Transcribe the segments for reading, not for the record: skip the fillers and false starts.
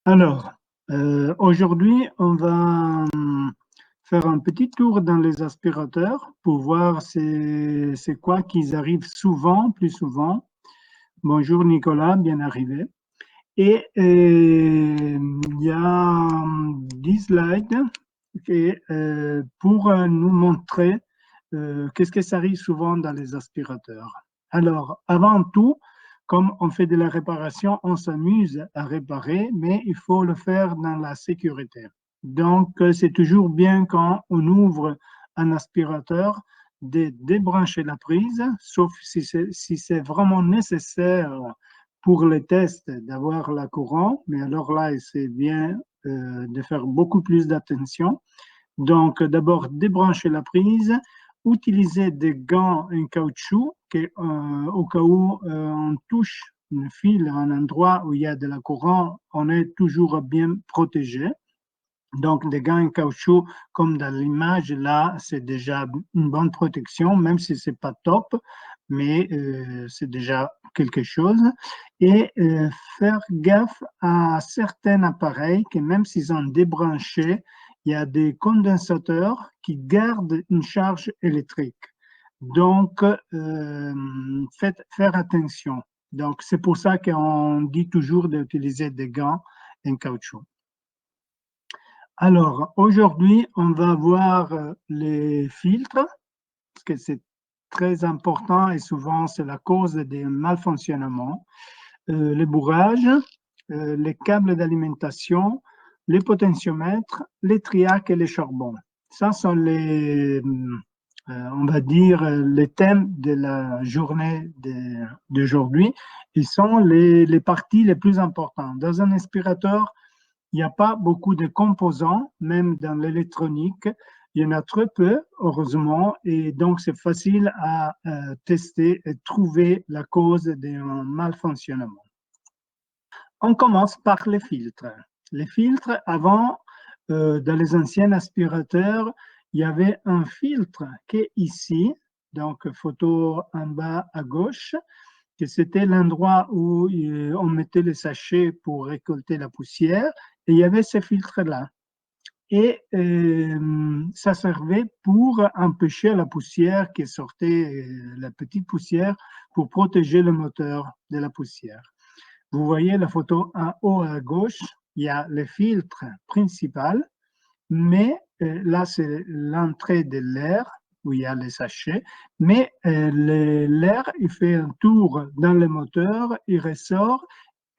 Alors, aujourd'hui, on va faire un petit tour dans les aspirateurs pour voir c'est quoi qu'ils arrivent souvent, plus souvent. Bonjour Nicolas, bien arrivé. Et il y a 10 slides pour nous montrer qu'est-ce que ça arrive souvent dans les aspirateurs. Alors, avant tout, comme on fait de la réparation, on s'amuse à réparer, mais il faut le faire dans la sécurité. Donc, c'est toujours bien quand on ouvre un aspirateur de débrancher la prise, sauf si c'est vraiment nécessaire pour les tests d'avoir la courant, mais alors là, c'est bien de faire beaucoup plus d'attention. Donc, d'abord, débrancher la prise, utiliser des gants en caoutchouc au cas où on touche une fil à un endroit où il y a de la courant, on est toujours bien protégé. Donc, des gants en caoutchouc, comme dans l'image, là, c'est déjà une bonne protection, même si c'est pas top, mais c'est déjà quelque chose. Et faire gaffe à certains appareils que même s'ils sont débranchés, il y a des condensateurs qui gardent une charge électrique. Donc, faire attention. Donc, c'est pour ça qu'on dit toujours d'utiliser des gants en caoutchouc. Alors, aujourd'hui, on va voir les filtres, parce que c'est très important et souvent c'est la cause des malfonctionnements. Les bourrages, les câbles d'alimentation, les potentiomètres, les triacs et les charbons. Ça sont on va dire, les thèmes de la journée d'aujourd'hui. Ils sont les parties les plus importantes. Dans un aspirateur, il n'y a pas beaucoup de composants, même dans l'électronique. Il y en a très peu, heureusement, et donc c'est facile à tester et trouver la cause d'un malfonctionnement. On commence par les filtres. Les filtres, avant, dans les anciens aspirateurs, il y avait un filtre qui est ici, donc photo en bas à gauche, que c'était l'endroit où on mettait les sachets pour récolter la poussière, et il y avait ce filtre-là. Et ça servait pour empêcher la poussière qui sortait, la petite poussière, pour protéger le moteur de la poussière. Vous voyez la photo en haut à gauche, il y a le filtre principal, mais là, c'est l'entrée de l'air où il y a les sachets, mais l'air, il fait un tour dans le moteur, il ressort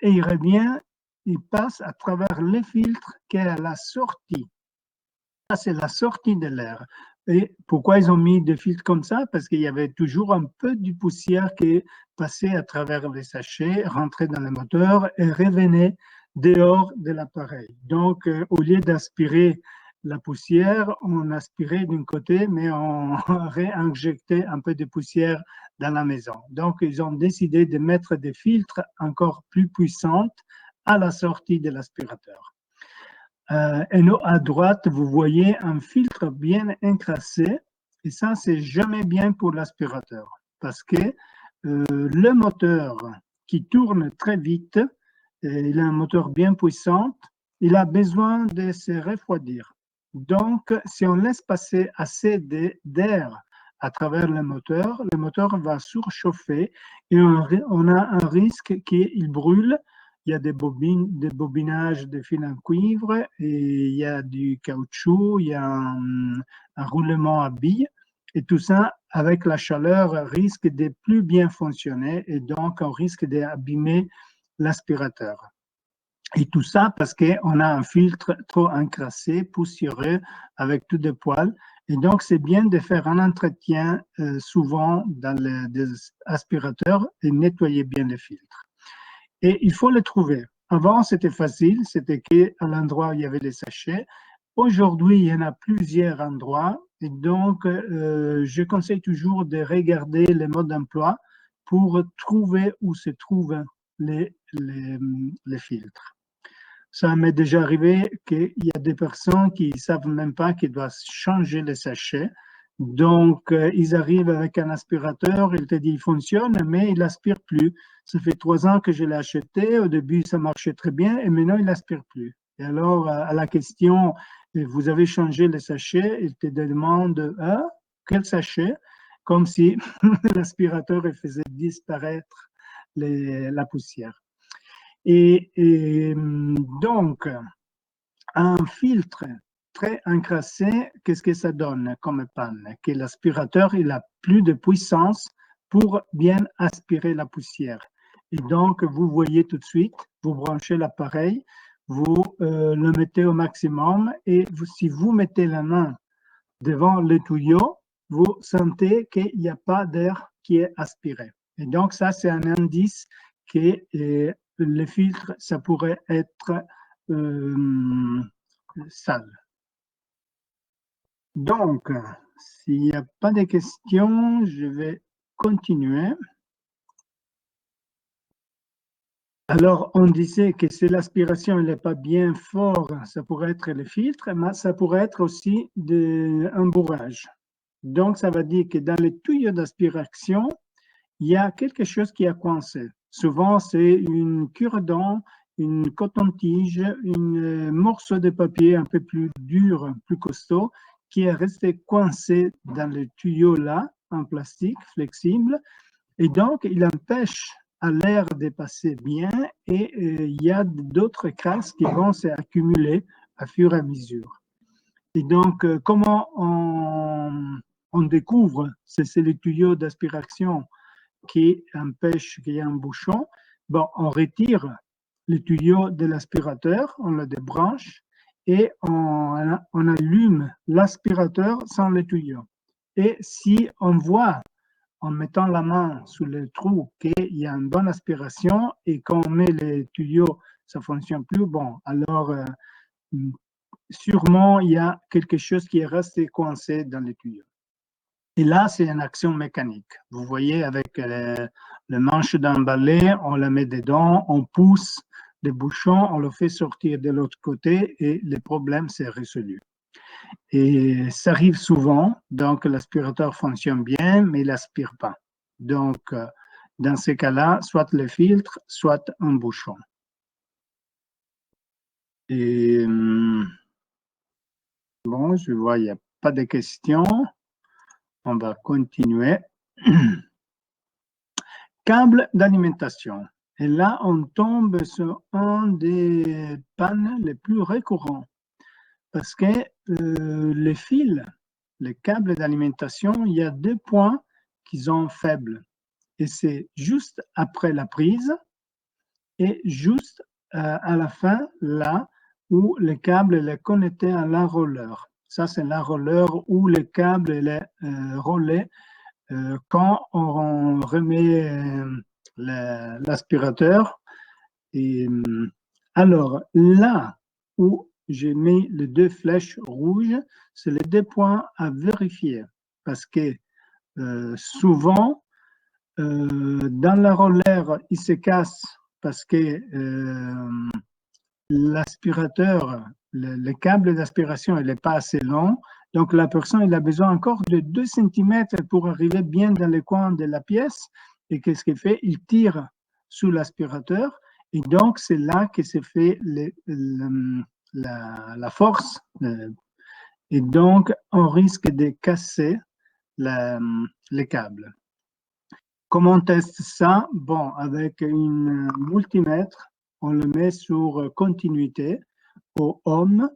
et il revient, il passe à travers le filtre qui est à la sortie. Ça, c'est la sortie de l'air. Et pourquoi ils ont mis des filtres comme ça? Parce qu'il y avait toujours un peu de poussière qui passait à travers les sachets, rentrait dans le moteur et revenait dehors de l'appareil. Donc, au lieu d'aspirer la poussière, on aspirait d'un côté, mais on réinjectait un peu de poussière dans la maison. Donc, ils ont décidé de mettre des filtres encore plus puissants à la sortie de l'aspirateur. Et à droite, vous voyez un filtre bien encrassé. Et ça, c'est jamais bien pour l'aspirateur. Parce que le moteur qui tourne très vite, il a un moteur bien puissant, il a besoin de se refroidir. Donc, si on laisse passer assez d'air à travers le moteur va surchauffer et on a un risque qu'il brûle. Il y a des bobinages de fil en cuivre, et il y a du caoutchouc, il y a un roulement à billes. Et tout ça, avec la chaleur, risque de plus bien fonctionner et donc on risque d'abîmer l'aspirateur. Et tout ça parce qu'on a un filtre trop encrassé, poussiéreux, avec tout des poils. Et donc, c'est bien de faire un entretien souvent dans les aspirateurs et nettoyer bien les filtres. Et il faut les trouver. Avant, c'était facile, c'était qu'à l'endroit où il y avait les sachets. Aujourd'hui, il y en a plusieurs endroits. Et donc, je conseille toujours de regarder les modes d'emploi pour trouver où se trouvent les filtres. Ça m'est déjà arrivé qu'il y a des personnes qui ne savent même pas qu'ils doivent changer les sachets. Donc, ils arrivent avec un aspirateur, il te dit il fonctionne, mais il n'aspire plus. Ça fait 3 ans que je l'ai acheté. Au début, ça marchait très bien et maintenant, il n'aspire plus. Et alors, à la question, vous avez changé le sachet, il te demande ah, quel sachet? Comme si l'aspirateur faisait disparaître la poussière. Et donc, un filtre très encrassé, qu'est-ce que ça donne comme panne? Que l'aspirateur, il a plus de puissance pour bien aspirer la poussière. Et donc, vous voyez tout de suite, vous branchez l'appareil, vous le mettez au maximum et si vous mettez la main devant le tuyau, vous sentez qu'il n'y a pas d'air qui est aspiré. Et donc, ça, c'est un indice que le filtre, ça pourrait être sale. Donc, s'il n'y a pas de questions, je vais continuer. Alors, on disait que si l'aspiration n'est pas bien fort, ça pourrait être le filtre, mais ça pourrait être aussi un bourrage. Donc, ça veut dire que dans les tuyaux d'aspiration, il y a quelque chose qui a coincé. Souvent, c'est une cure-dent, une coton-tige, un morceau de papier un peu plus dur, plus costaud, qui est resté coincé dans le tuyau là, en plastique flexible. Et donc, il empêche à l'air de passer bien et il y a d'autres crasses qui vont s'accumuler à fur et à mesure. Et donc, comment on découvre, c'est le tuyau d'aspiration qui empêche qu'il y ait un bouchon, bon, on retire le tuyau de l'aspirateur, on le débranche et on allume l'aspirateur sans le tuyau. Et si on voit en mettant la main sous le trou qu'il y a une bonne aspiration et qu'on met le tuyau, ça ne fonctionne plus, bon, alors sûrement il y a quelque chose qui est resté coincé dans le tuyau. Et là, c'est une action mécanique. Vous voyez, avec le manche d'un balai, on le met dedans, on pousse le bouchon, on le fait sortir de l'autre côté et le problème s'est résolu. Et ça arrive souvent, donc l'aspirateur fonctionne bien, mais il n'aspire pas. Donc, dans ces cas-là, soit le filtre, soit un bouchon. Et bon, je vois, il n'y a pas de questions. On va continuer. Câble d'alimentation. Et là, on tombe sur un des pannes les plus récurrents parce que les fils, les câbles d'alimentation, il y a 2 points qui sont faibles. Et c'est juste après la prise et juste à la fin, là où le câble est connecté à l'enrouleur. Ça, c'est l'enrouleur où le câble est roulé quand on remet l'aspirateur. Et alors, là où j'ai mis les 2 flèches rouges, c'est les 2 points à vérifier. Parce que souvent, dans la roller, il se casse parce que l'aspirateur, le câble d'aspiration, il n'est pas assez long. Donc, la personne, il a besoin encore de 2 cm pour arriver bien dans le coin de la pièce. Et qu'est-ce qu'il fait? Il tire sous l'aspirateur. Et donc, c'est là que se fait la force. Et donc, on risque de casser le câble. Comment on teste ça? Bon, avec un multimètre, on le met sur continuité au ohm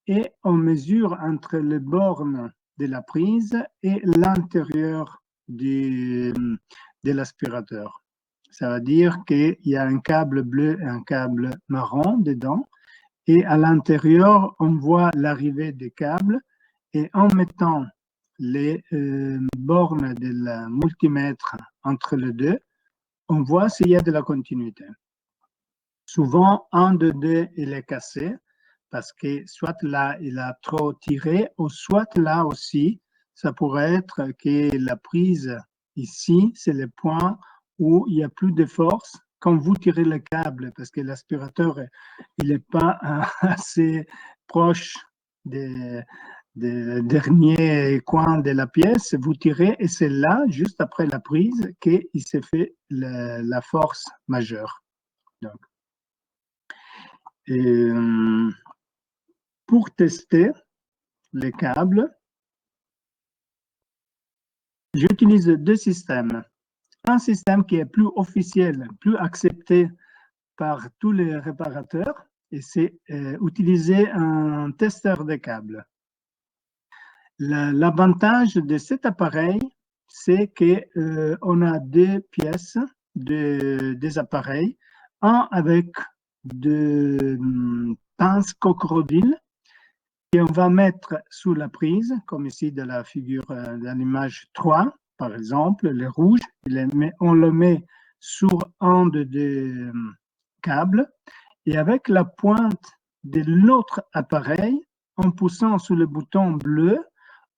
et on mesure entre les bornes de la prise et l'intérieur de l'aspirateur. Ça veut dire qu'il y a un câble bleu et un câble marron dedans et à l'intérieur, on voit l'arrivée des câbles et en mettant les bornes de la multimètre entre les deux, on voit s'il y a de la continuité. Souvent, un de deux, il est cassé parce que soit là, il a trop tiré, ou soit là aussi, ça pourrait être que la prise ici, c'est le point où il n'y a plus de force quand vous tirez le câble, parce que l'aspirateur, il n'est pas assez proche de des derniers coins de la pièce, vous tirez et c'est là, juste après la prise, qu'il s'est fait la force majeure. Donc, et, pour tester les câbles, j'utilise deux systèmes. Un système qui est plus officiel, plus accepté par tous les réparateurs, et c'est utiliser un testeur de câbles. L'avantage de cet appareil, c'est qu'on a deux pièces des appareils, un avec de pinces crocodile et on va mettre sous la prise, comme ici de la figure de l'image 3, par exemple, le rouge, on le met sur un des câbles et avec la pointe de l'autre appareil, en poussant sur le bouton bleu,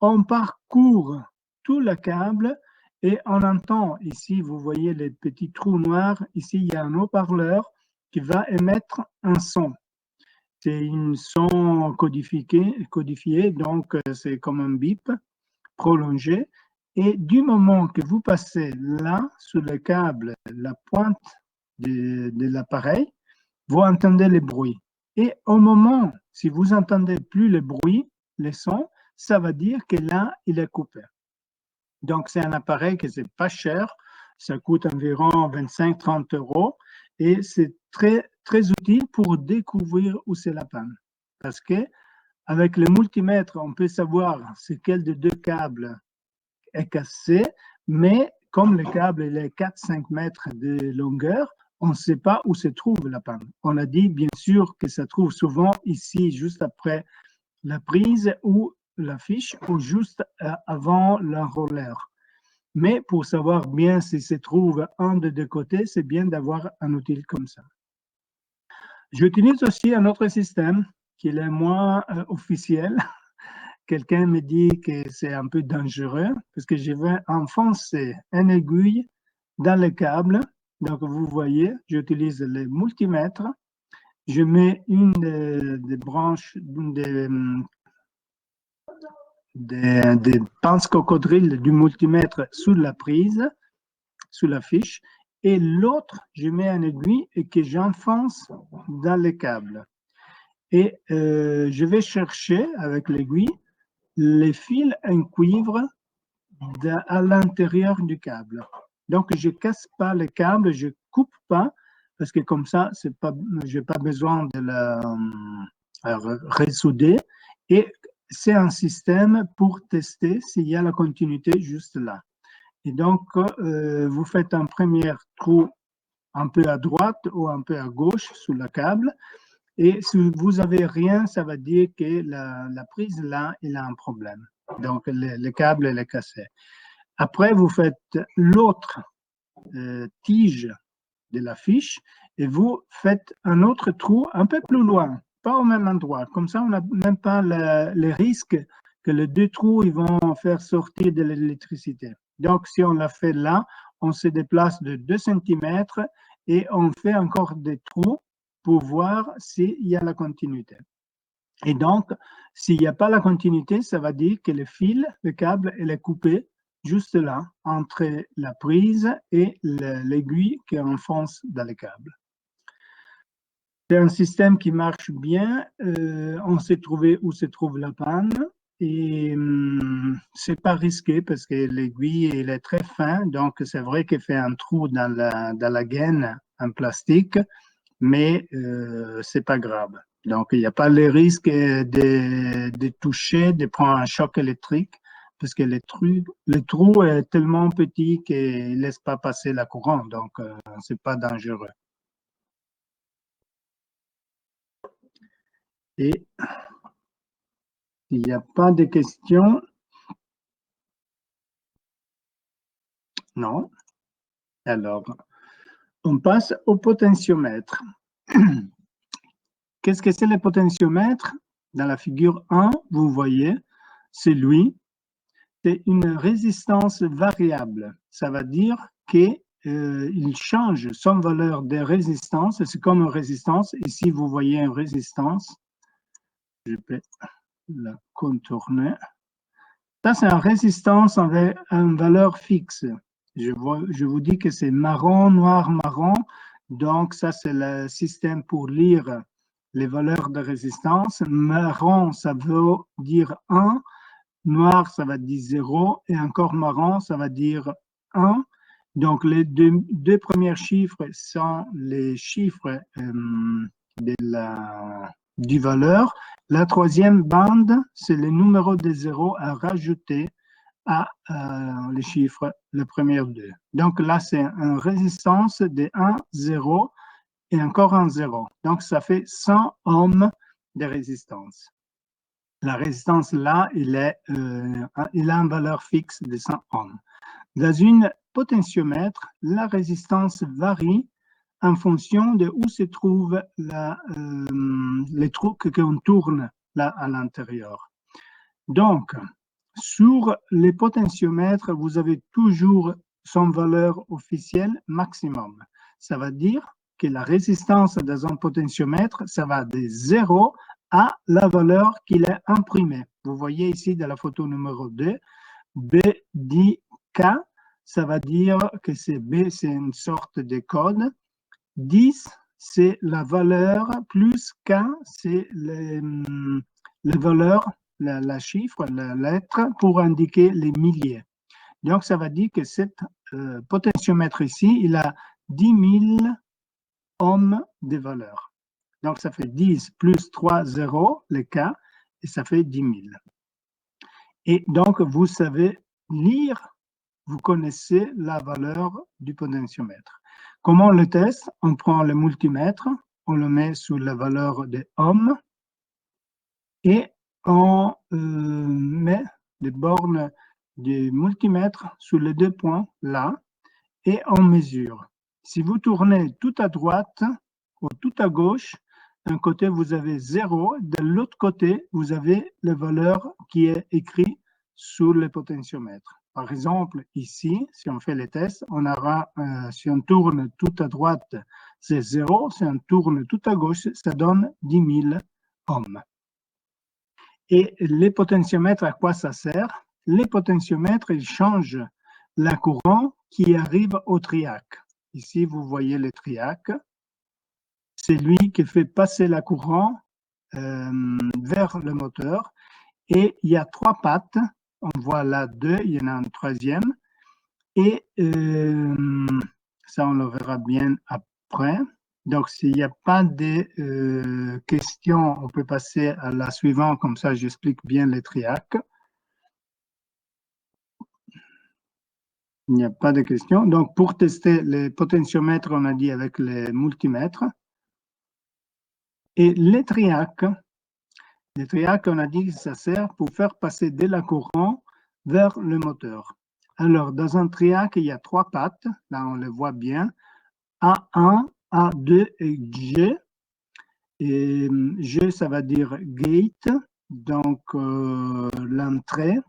on parcourt tout le câble et on entend, ici vous voyez les petits trous noirs, ici il y a un haut-parleur qui va émettre un son. C'est un son codifié, donc c'est comme un bip prolongé. Et du moment que vous passez là, sur le câble, la pointe de l'appareil, vous entendez les bruits. Et au moment, si vous entendez plus le bruit, les sons, ça veut dire que là, il est coupé. Donc, c'est un appareil que c'est pas cher, ça coûte environ 25-30 € et c'est très, très utile pour découvrir où c'est la panne. Parce que avec le multimètre, on peut savoir c'est quel des deux câbles est cassé, mais comme le câble est 4-5 mètres de longueur, on ne sait pas où se trouve la panne. On a dit bien sûr que ça trouve souvent ici, juste après la prise ou la fiche, ou juste avant l'enrôleur. Mais pour savoir bien si se trouve un des deux côtés, c'est bien d'avoir un outil comme ça. J'utilise aussi un autre système qui est moins officiel. Quelqu'un me dit que c'est un peu dangereux parce que je vais enfoncer une aiguille dans le câble. Donc, vous voyez, j'utilise le multimètre. Je mets une des branches, des pinces crocodile du multimètre sous la prise, sous la fiche, et l'autre, je mets une aiguille et que j'enfonce dans le câble. Et je vais chercher avec l'aiguille les fils en cuivre à l'intérieur du câble. Donc, je ne casse pas le câble, je ne coupe pas, parce que comme ça, je n'ai pas besoin de la ressouder. Et c'est un système pour tester s'il y a la continuité juste là. Et donc, vous faites un premier trou un peu à droite ou un peu à gauche sous le câble. Et si vous n'avez rien, ça veut dire que la prise là, il a un problème. Donc, le câble est cassé. Après, vous faites l'autre tige de la fiche et vous faites un autre trou un peu plus loin, pas au même endroit. Comme ça, on n'a même pas le risque que les deux trous ils vont faire sortir de l'électricité. Donc, si on l'a fait là, on se déplace de 2 cm et on fait encore des trous pour voir s'il y a la continuité. Et donc, s'il n'y a pas la continuité, ça va dire que le fil, le câble, il est coupé juste là, entre la prise et l'aiguille qui enfonce dans le câble. C'est un système qui marche bien. On sait trouver où se trouve la panne. Et c'est pas risqué parce que l'aiguille elle est très fin, donc c'est vrai qu'elle fait un trou dans la gaine en plastique, mais c'est pas grave. Donc il n'y a pas le risque de toucher, de prendre un choc électrique, parce que le trou est tellement petit qu'il ne laisse pas passer la courant, donc c'est pas dangereux. Et il n'y a pas de questions. Non. Alors, on passe au potentiomètre. Qu'est-ce que c'est le potentiomètre? Dans la figure 1, vous voyez, c'est lui. C'est une résistance variable. Ça veut dire qu'il change son valeur de résistance. C'est comme une résistance. Ici, vous voyez une résistance. Je peux la contourner. Ça, c'est une résistance avec une valeur fixe. Je vous dis que c'est marron, noir, marron. Donc, ça, c'est le système pour lire les valeurs de résistance. Marron, ça veut dire 1. Noir, ça va dire 0. Et encore marron, ça va dire 1. Donc, les deux premiers chiffres sont les chiffres du valeur. La troisième bande, c'est le numéro des zéros à rajouter à les chiffres, le premier deux. Donc là, c'est une résistance de 1, 0 et encore un 0. Donc ça fait 100 ohms de résistance. La résistance là, il a une valeur fixe de 100 ohms. Dans une potentiomètre, la résistance varie en fonction de où se trouve les trucs qu'on tourne là à l'intérieur. Donc, sur les potentiomètres, vous avez toujours son valeur officielle maximum. Ça veut dire que la résistance dans un potentiomètre, ça va de 0 à la valeur qu'il est imprimée. Vous voyez ici dans la photo numéro 2, B dit K, ça veut dire que c'est B, c'est une sorte de code. 10, c'est la valeur, plus K, c'est le valeur, la chiffre, la lettre, pour indiquer les milliers. Donc, ça va dire que cet potentiomètre ici, il a 10 000 ohms de valeur. Donc, ça fait 10 plus 3 zéros, le K, et ça fait 10 000. Et donc, vous savez lire, vous connaissez la valeur du potentiomètre. Comment on le teste? On prend le multimètre, on le met sous la valeur de ohms et on met les bornes du multimètre sous les deux points là et on mesure. Si vous tournez tout à droite ou tout à gauche, d'un côté vous avez 0, de l'autre côté vous avez la valeur qui est écrite sur le potentiomètre. Par exemple, ici, si on fait les tests, on aura, si on tourne tout à droite, c'est 0. Si on tourne tout à gauche, ça donne 10 000 ohms. Et les potentiomètres, à quoi ça sert? Les potentiomètres, ils changent la courant qui arrive au triac. Ici, vous voyez le triac. C'est lui qui fait passer la courant vers le moteur. Et il y a 3 pattes. On voit là 2, il y en a une troisième. Et ça, on le verra bien après. Donc, s'il n'y a pas de questions, on peut passer à la suivante, comme ça j'explique bien les triacs. Il n'y a pas de questions. Donc, pour tester les potentiomètres, on a dit avec les multimètres. Et les triacs, on a dit que ça sert pour faire passer de la courant vers le moteur. Alors, dans un triac, il y a 3 pattes. Là, on le voit bien. A1, A2 et G. Et G, ça va dire gate, donc l'entrée.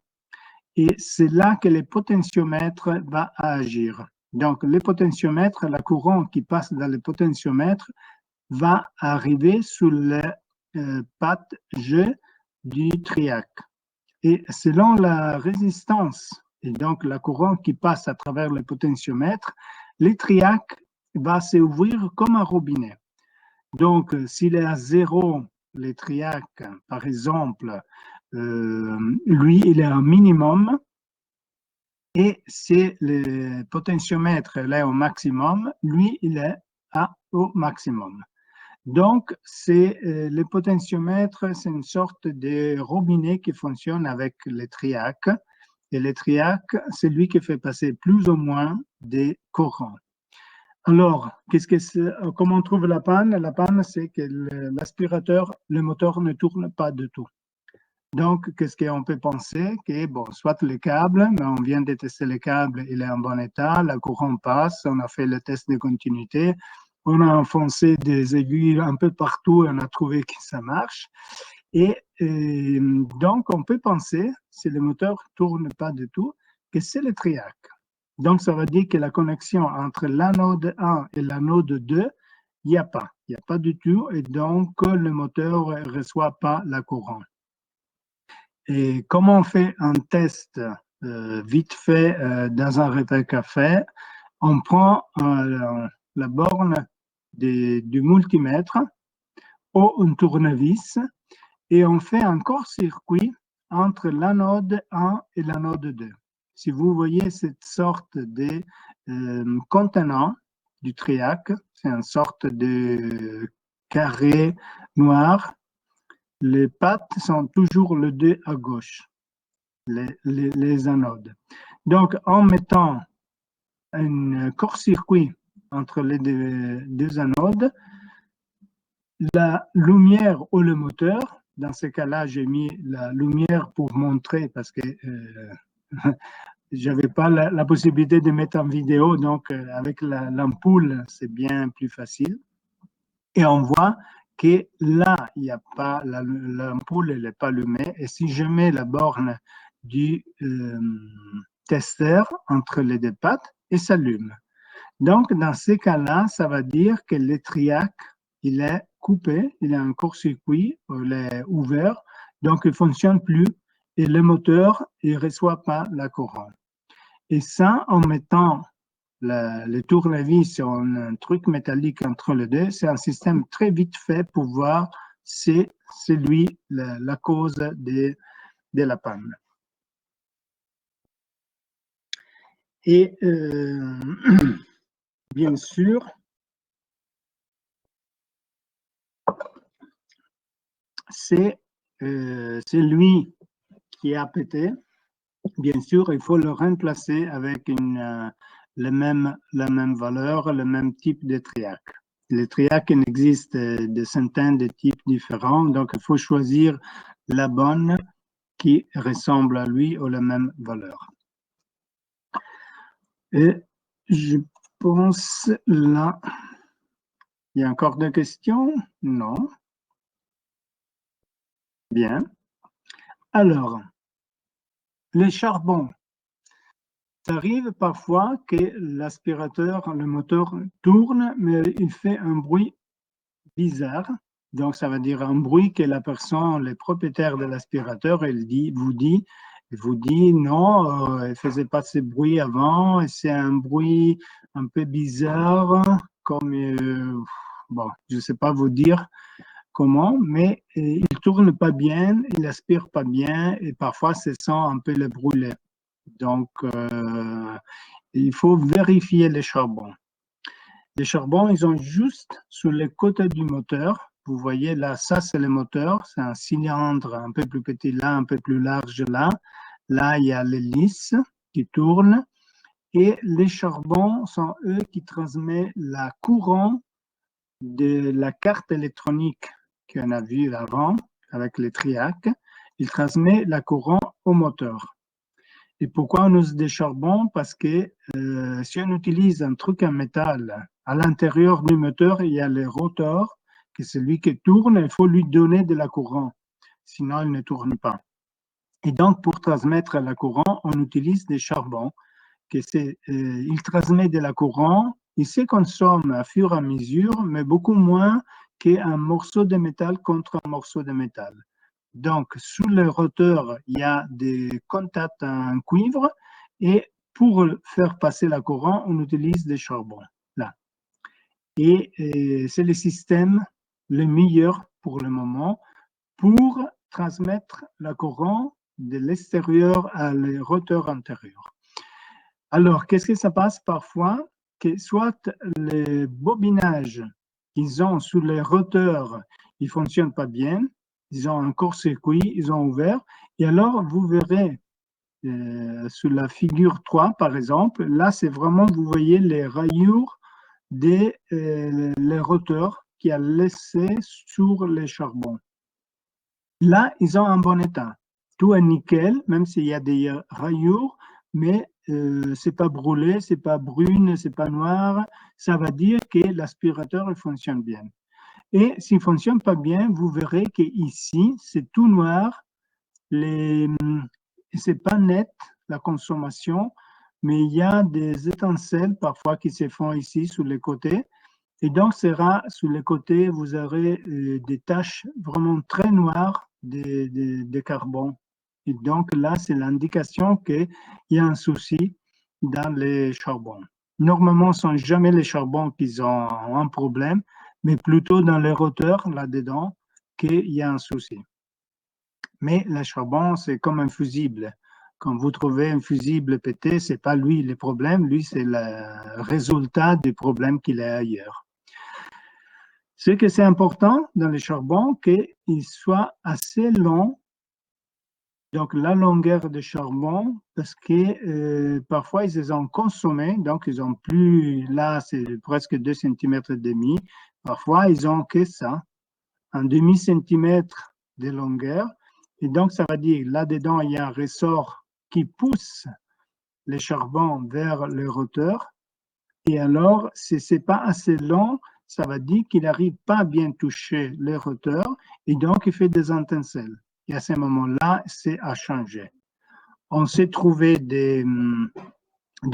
Et c'est là que le potentiomètre va agir. Donc, le potentiomètre, la courant qui passe dans le potentiomètre va arriver sous la patte G du triac. Et selon la résistance et donc la courant qui passe à travers le potentiomètre, le triac va s'ouvrir comme un robinet. Donc, s'il est à 0, le triac, par exemple, lui, il est un minimum. Et si le potentiomètre est au maximum, lui, il est au maximum. Donc, le potentiomètre, c'est une sorte de robinet qui fonctionne avec le triac. Et le triac, c'est lui qui fait passer plus ou moins des courants. Alors, comment on trouve la panne? La panne, c'est que l'aspirateur, le moteur ne tourne pas du tout. Donc, qu'est-ce qu'on peut penser? Que, bon, soit le câble, mais on vient de tester le câble, il est en bon état, la courant passe, on a fait le test de continuité, on a enfoncé des aiguilles un peu partout et on a trouvé que ça marche. Et donc, on peut penser, si le moteur ne tourne pas du tout, que c'est le triac. Donc, ça veut dire que la connexion entre l'anode 1 et l'anode 2, il n'y a pas. Il n'y a pas du tout. Et donc, le moteur ne reçoit pas la courant. Et comment on fait un test vite fait dans un repas café? On prend la borne du multimètre ou un tournevis et on fait un court-circuit entre l'anode 1 et l'anode 2. Si vous voyez cette sorte de contenant du triac, c'est une sorte de carré noir. Les pattes sont toujours le 2 à gauche, les anodes. Donc, en mettant un court-circuit entre les deux anodes, la lumière ou le moteur, dans ce cas-là, j'ai mis la lumière pour montrer parce que je n'avais pas la possibilité de mettre en vidéo, donc avec l'ampoule, c'est bien plus facile. Et on voit que là, il n'y a pas, l'ampoule, elle n'est pas allumée. Et si je mets la borne du testeur entre les deux pattes, elle s'allume. Donc, dans ces cas-là, ça va dire que le triac, il est coupé, il est en court-circuit, il est ouvert, donc il ne fonctionne plus et le moteur, il ne reçoit pas la courant. Et ça, en mettant le tournevis sur un truc métallique entre les deux, c'est un système très vite fait pour voir si c'est lui la cause de la panne. Et bien sûr, c'est lui qui a pété. Bien sûr, il faut le remplacer avec la même valeur, le même type de triac. Les triacs, il existe des centaines de types différents, donc il faut choisir la bonne qui ressemble à lui ou la même valeur. Et je pense là, il y a encore des questions? Non. Bien. Alors, les charbons. Ça arrive parfois que l'aspirateur, le moteur tourne, mais il fait un bruit bizarre. Donc, ça veut dire un bruit que la personne, le propriétaire de l'aspirateur, vous dit non, elle ne faisait pas ce bruit avant, et c'est un bruit un peu bizarre, comme, bon, je ne sais pas vous dire comment, mais il ne tourne pas bien, il n'aspire pas bien, et parfois, ça sent un peu le brûlé. Donc, il faut vérifier les charbons. Les charbons, ils sont juste sur le côté du moteur. Vous voyez là, ça c'est le moteur, c'est un cylindre un peu plus petit là, un peu plus large là. Là, il y a l'hélice qui tourne et les charbons sont eux qui transmettent la courant de la carte électronique qu'on a vue avant avec les triacs. Ils transmettent la courant au moteur. Et pourquoi on use des charbons? Parce que si on utilise un truc en métal, à l'intérieur du moteur, il y a le rotor, qui est celui qui tourne, il faut lui donner de la courant, sinon il ne tourne pas. Et donc, pour transmettre la courant, on utilise des charbons, il transmet de la courant, il se consomme à fur et à mesure, mais beaucoup moins qu'un morceau de métal contre un morceau de métal. Donc, sous le roteur, il y a des contacts en cuivre et pour faire passer la courant, on utilise des charbons. Là. Et c'est le système le meilleur pour le moment pour transmettre la courant de l'extérieur à le roteur intérieur. Alors, qu'est-ce que ça passe parfois? Que soit les bobinages qu'ils ont sous les roteurs, ils ne fonctionnent pas bien, ils ont un court-circuit, ils ont ouvert, et alors vous verrez sur la figure 3, par exemple, là c'est vraiment, vous voyez les rayures des les roteurs qui a laissé sur les charbons. Là, ils ont un bon état. Tout est nickel, même s'il y a des rayures, mais c'est pas brûlé, c'est pas brune, c'est pas noir. Ça va dire que l'aspirateur fonctionne bien. Et s'il ne fonctionne pas bien, vous verrez qu'ici, c'est tout noir. C'est pas net la consommation, mais il y a des étincelles parfois qui se font ici sur les côtés. Et donc, sera sur les côtés, vous aurez des taches vraiment très noires de carbone. Et donc là, c'est l'indication qu'il y a un souci dans les charbons. Normalement, ce ne sont jamais les charbons qui ont un problème, mais plutôt dans les roteurs, là-dedans, qu'il y a un souci. Mais le charbon, c'est comme un fusible. Quand vous trouvez un fusible pété, ce n'est pas lui le problème, lui, c'est le résultat du problème qu'il est ailleurs. Ce que c'est important dans le charbon, qu'il soit assez long. Donc, la longueur de charbon, parce que parfois, ils les ont consommés, donc ils ont plus, là, c'est presque 2 cm et demi. Parfois, ils ont que ça, un demi-centimètre de longueur. Et donc, ça veut dire, là-dedans, il y a un ressort qui pousse les charbons vers le roteur. Et alors, si ce n'est pas assez long, ça veut dire qu'il n'arrive pas à bien toucher le roteur et donc il fait des étincelles. Et à ce moment-là, c'est à changer. On s'est trouvé des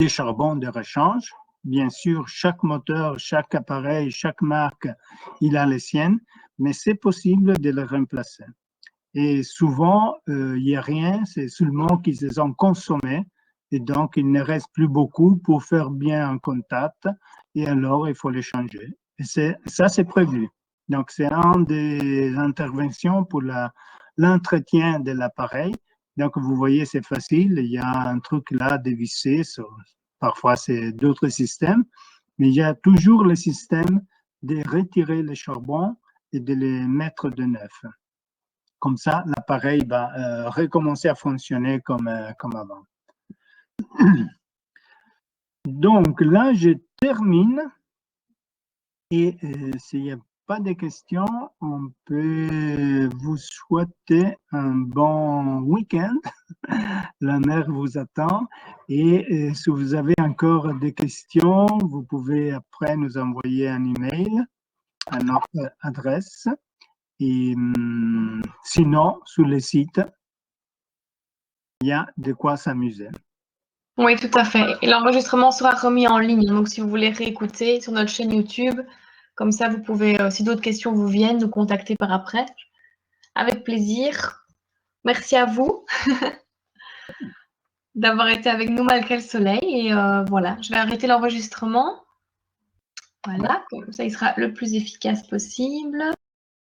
charbons de rechange. Bien sûr, chaque moteur, chaque appareil, chaque marque, il a les siennes, mais c'est possible de les remplacer. Et souvent, il n'y a rien, c'est seulement qu'ils les ont consommés. Et donc, il ne reste plus beaucoup pour faire bien un contact. Et alors, il faut les changer. Et ça, c'est prévu. Donc, c'est une des interventions pour l'entretien de l'appareil. Donc, vous voyez, c'est facile. Il y a un truc là dévissé. Parfois, c'est d'autres systèmes. Mais il y a toujours le système de retirer les charbons et de les mettre de neuf. Comme ça, l'appareil va recommencer à fonctionner comme avant. Donc là, je termine. Et s'il n'y a pas de questions, on peut vous souhaiter un bon week-end. La mer vous attend. Et si vous avez encore des questions, vous pouvez après nous envoyer un email à notre adresse. Et sinon, sur le site, il y a de quoi s'amuser. Oui, tout à fait. Et l'enregistrement sera remis en ligne. Donc, si vous voulez réécouter sur notre chaîne YouTube, comme ça, vous pouvez, si d'autres questions vous viennent, nous contacter par après. Avec plaisir. Merci à vous d'avoir été avec nous malgré le soleil. Et voilà, je vais arrêter l'enregistrement. Voilà, comme ça, il sera le plus efficace possible.